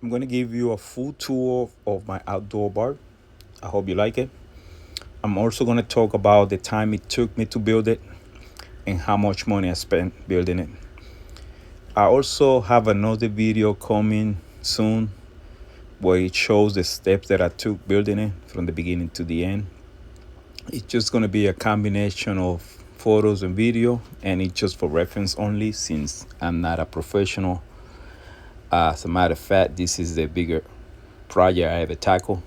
I'm going to give you a full tour of my outdoor bar. I hope you like it. I'm also going to talk about the time it took me to build it and how much money I spent building it. I also have another video coming soon where it shows the steps that I took building it from the beginning to the end. It's just going to be a combination of photos and video, and it's just for reference only since I'm not a professional. As a matter of fact, this is the bigger project I ever tackled.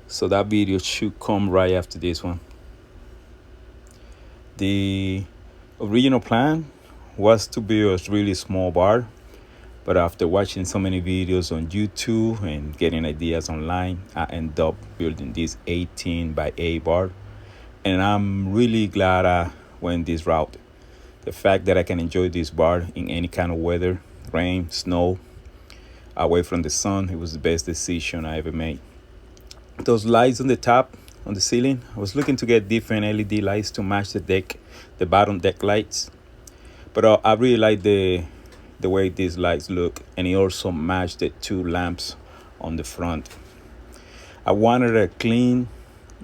So that video should come right after this one. The original plan was to build a really small bar, but after watching so many videos on YouTube and getting ideas online, I ended up building this 18 by 8 bar. And I'm really glad I went this route. The fact that I can enjoy this bar in any kind of weather, rain, snow, away from the sun, it was the best decision I ever made. Those lights on the top, on the ceiling, I was looking to get different LED lights to match the deck, the bottom deck lights. But I really like the way these lights look, and it also matched the two lamps on the front. I wanted a clean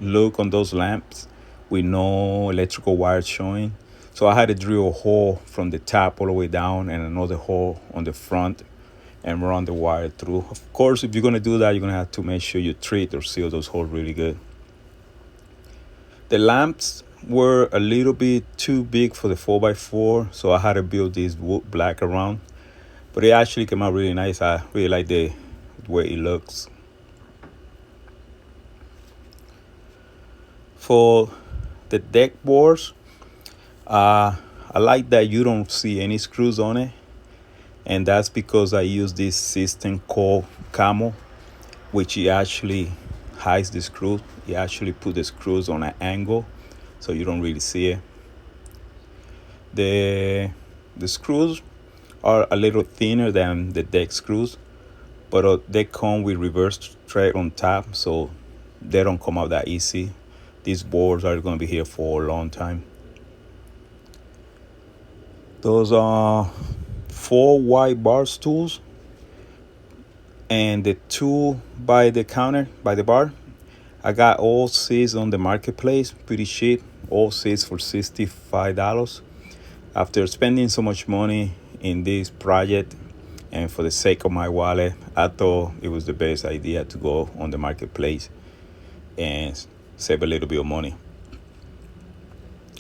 look on those lamps with no electrical wires showing. So I had to drill a hole from the top all the way down and another hole on the front and run the wire through. Of course, if you're going to do that, you're going to have to make sure you treat or seal those holes really good. The lamps were a little bit too big for the 4x4, so I had to build this wood black around. But it actually came out really nice. I really like the way it looks. For the deck boards, I like that you don't see any screws on it, and that's because I use this system called Camo, which it actually hides the screws. You actually put the screws on an angle, so you don't really see it. The screws are a little thinner than the deck screws, but they come with reverse thread on top, so they don't come out that easy. These boards are going to be here for a long time. Those are 4 white bar stools, and the two by the counter, by the bar, I got all six on the marketplace, pretty cheap, all six for $65. After spending so much money in this project and for the sake of my wallet, I thought it was the best idea to go on the marketplace and save a little bit of money.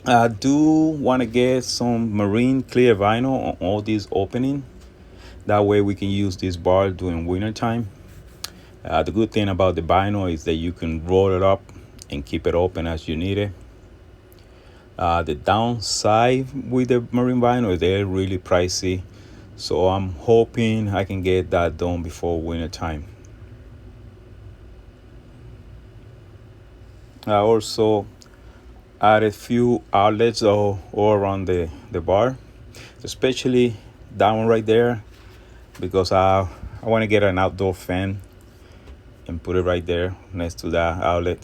I do want to get some marine clear vinyl on all these openings. That way we can use this bar during winter time. The good thing about the vinyl is that you can roll it up and keep it open as you need it. The downside with the marine vinyl is they're really pricey, so I'm hoping I can get that done before winter time. I also add a few outlets all around the bar, especially that one right there, because I want to get an outdoor fan and put it right there next to that outlet.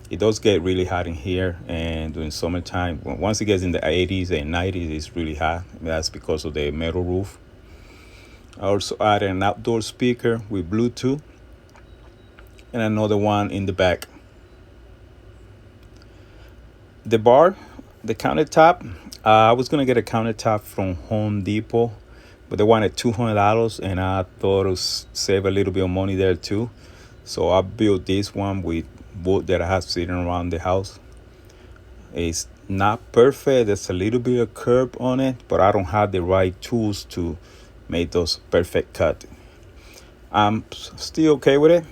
It does get really hot in here, and during summertime, once it gets in the 80s and 90s, it's really hot. That's because of the metal roof. I also added an outdoor speaker with Bluetooth and another one in the back. The bar, the countertop, I was gonna get a countertop from Home Depot, but they wanted $200, and I thought it would save a little bit of money there too. So I built this one with wood that I have sitting around the house. It's not perfect. There's a little bit of curb on it, but I don't have the right tools to make those perfect cut. I'm still okay with it.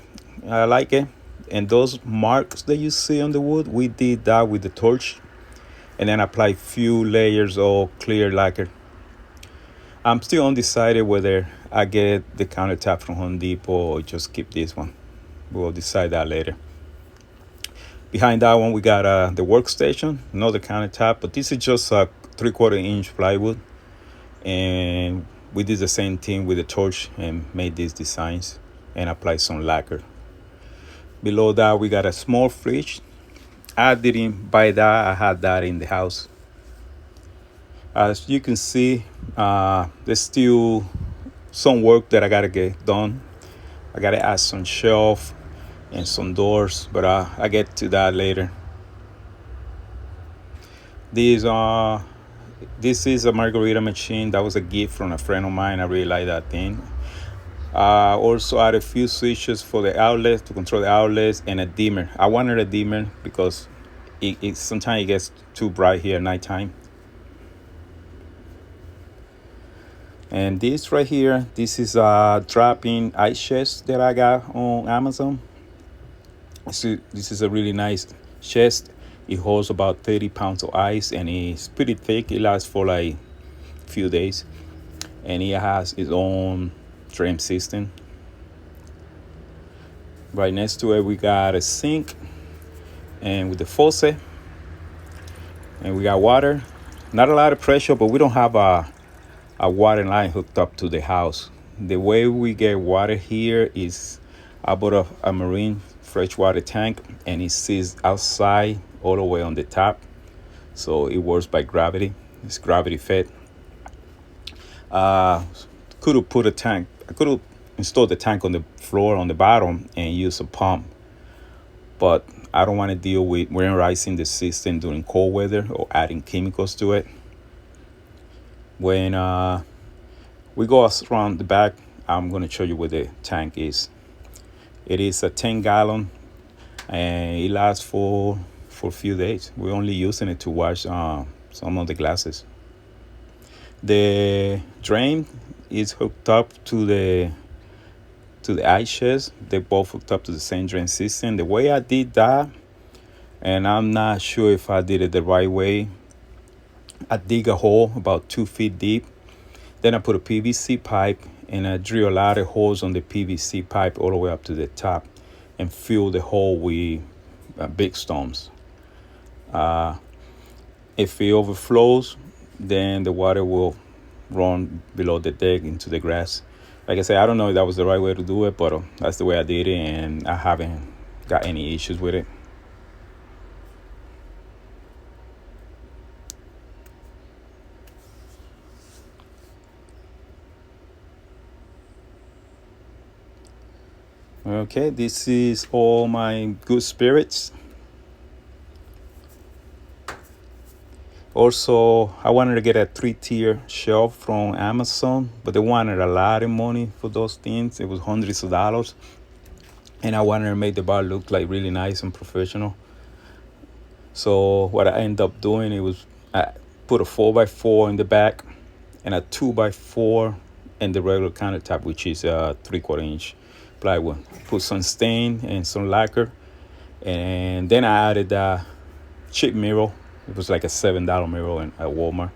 I like it. And those marks that you see on the wood, we did that with the torch and then applied few layers of clear lacquer. I'm still undecided whether I get the countertop from Home Depot or just keep this one. We'll decide that later. Behind that one, we got the workstation, another countertop, but this is just a 3/4 inch plywood. And we did the same thing with the torch and made these designs and applied some lacquer. Below that, we got a small fridge. I didn't buy that. I had that in the house. As you can see, there's still some work that I gotta get done. I gotta add some shelf and some doors, but I get to that later. These this is a margarita machine that was a gift from a friend of mine. I really like that thing. Also add a few switches for the outlets to control the outlets and a dimmer. I wanted a dimmer because it sometimes it gets too bright here at nighttime. And this right here, this is a drop-in ice chest that I got on Amazon. This is a really nice chest. It holds about 30 pounds of ice and it's pretty thick. It lasts for like a few days. And it has its own drain system. Right next to it, we got a sink and with the faucet. And we got water. Not a lot of pressure, but we don't have a water line hooked up to the house. The way we get water here is I bought a marine freshwater tank and it sits outside all the way on the top. So it works by gravity. It's gravity fed. Could have put a tank. I could have installed the tank on the floor on the bottom and use a pump. But I don't want to deal with winterizing the system during cold weather or adding chemicals to it. When we go around the back, I'm going to show you where the tank is. It is a 10-gallon and it lasts for a few days. We're only using it to wash some of the glasses. The drain is hooked up to the ice chest. They both hooked up to the same drain system. The way I did that, and I'm not sure if I did it the right way, I dig a hole about 2 feet deep. Then I put a PVC pipe and I drill a lot of holes on the PVC pipe all the way up to the top and fill the hole with big stones. If it overflows, then the water will run below the deck into the grass. Like I said, I don't know if that was the right way to do it, but that's the way I did it, and I haven't got any issues with it. Okay, this is all my good spirits. Also, I wanted to get a 3-tier shelf from Amazon, but they wanted a lot of money for those things. It was hundreds of dollars. And I wanted to make the bar look like really nice and professional. So what I ended up doing, I put a 4x4 in the back and a 2x4 in the regular countertop, which is a 3/4 inch plywood. Put some stain and some lacquer. And then I added a cheap mirror. It was like a $7 mirror at Walmart,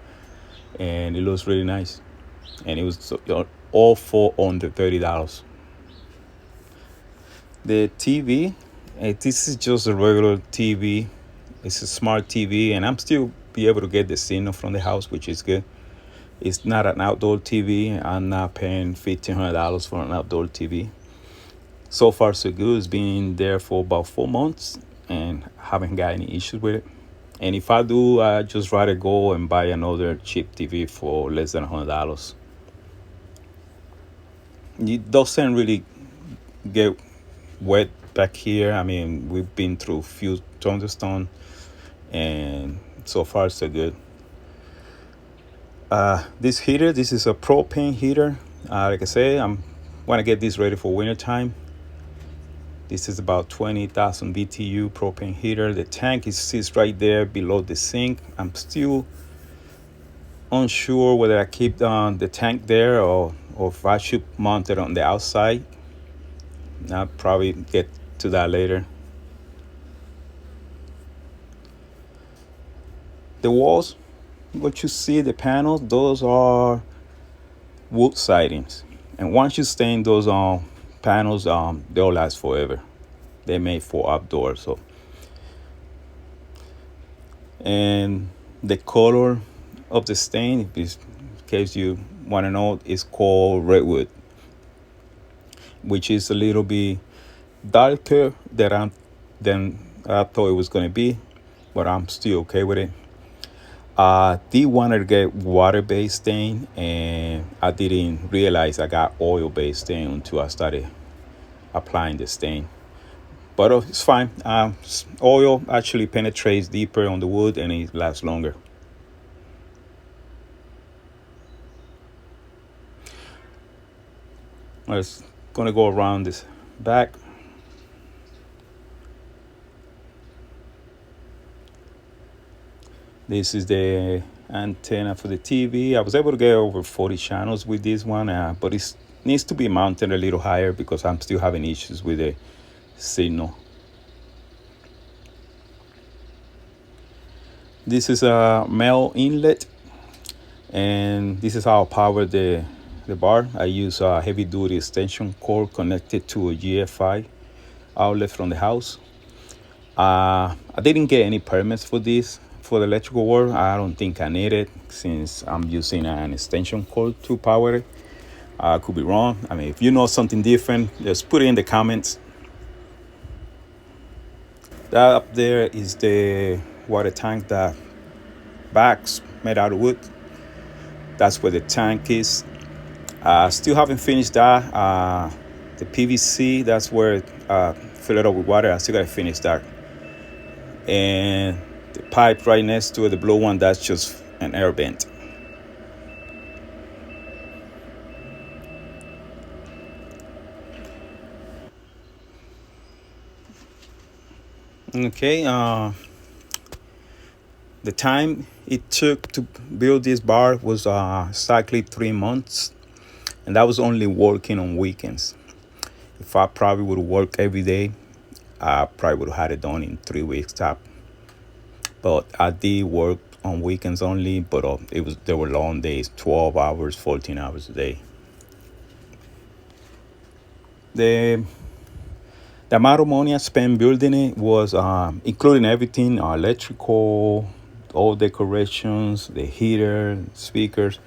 and it looks really nice. And it was all for under $30. The TV, this is just a regular TV. It's a smart TV, and I'm still be able to get the signal from the house, which is good. It's not an outdoor TV. I'm not paying $1,500 for an outdoor TV. So far, so good. It's been there for about 4 months, and haven't got any issues with it. And if I do, I just rather go and buy another cheap TV for less than $100. It doesn't really get wet back here. I mean, we've been through a few thunderstorms, and so far so good. This heater, this is a propane heater. Like I say, I'm want to get this ready for winter time. This is about 20,000 BTU propane heater. The tank sits right there below the sink. I'm still unsure whether I keep the tank there or if I should mount it on the outside. I'll probably get to that later. The walls, what you see, the panels, those are wood sidings. And once you stain those panels, they'll last forever. They're made for outdoors. So, and the color of the stain, in case you want to know, is called redwood, which is a little bit darker than I thought it was going to be, but I'm still okay with it. Did want to get water-based stain, and I didn't realize I got oil-based stain until I started applying the stain. But it's fine. Oil actually penetrates deeper on the wood and it lasts longer. I'm just gonna go around this back. This is the antenna for the TV. I was able to get over 40 channels with this one, but it needs to be mounted a little higher because I'm still having issues with the signal. This is a male inlet, and this is how I power the bar. I use a heavy duty extension cord connected to a GFI outlet from the house. I didn't get any permits for this for the electrical work. I don't think I need it since I'm using an extension cord to power it. I could be wrong. I mean, if you know something different, just put it in the comments. That up there is the water tank that backs made out of wood. That's where the tank is. Still haven't finished that. The PVC, that's where fill it up with water. I still gotta finish that. And the pipe right next to it, the blue one, that's just an air vent. Okay, the time it took to build this bar was exactly 3 months, and that was only working on weekends. If I probably would have worked every day, I probably would have had it done in 3 weeks top. But I did work on weekends only, but there were long days, 12 hours, 14 hours a day. The amount of money I spent building it was including everything, electrical, all decorations, the heater, speakers.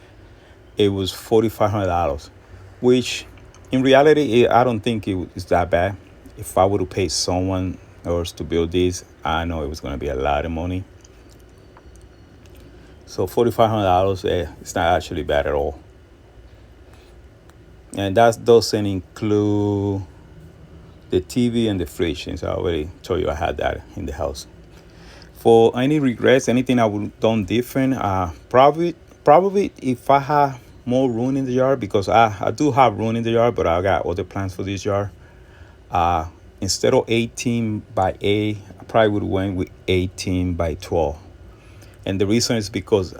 It was $4,500, which in reality, I don't think it's that bad. If I would have paid someone else to build this, I know it was going to be a lot of money. So $4,500, it's not actually bad at all. And that doesn't include the TV and the fridge, since I already told you I had that in the house. For any regrets, anything I would have done different, probably if I had more room in the yard, because I do have room in the yard, but I got other plans for this yard. Instead of 18 by 8, I probably would have went with 18 by 12. And the reason is because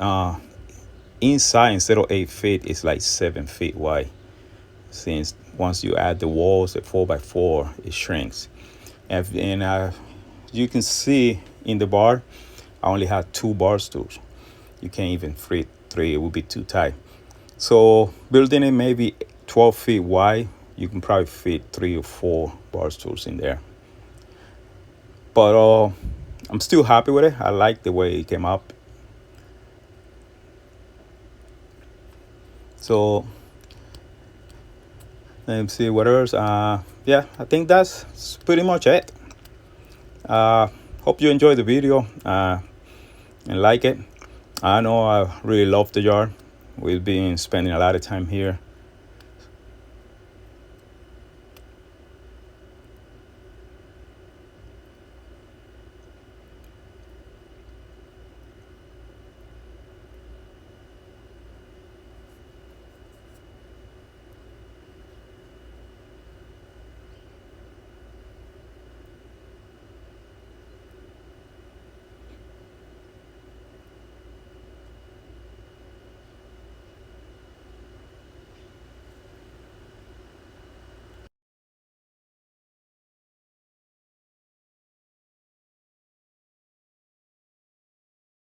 inside, instead of 8 feet, it's like 7 feet wide. Since once you add the walls, the 4x4, it shrinks. And you can see in the bar, I only have 2 bar stools. You can't even fit 3, it would be too tight. So building it maybe 12 feet wide, you can probably fit 3 or 4 bar stools in there. But I'm still happy with it. I like the way it came up. So let me see what else. Yeah, I think that's pretty much it. Hope you enjoyed the video and like it. I know I really love the yard. We've been spending a lot of time here.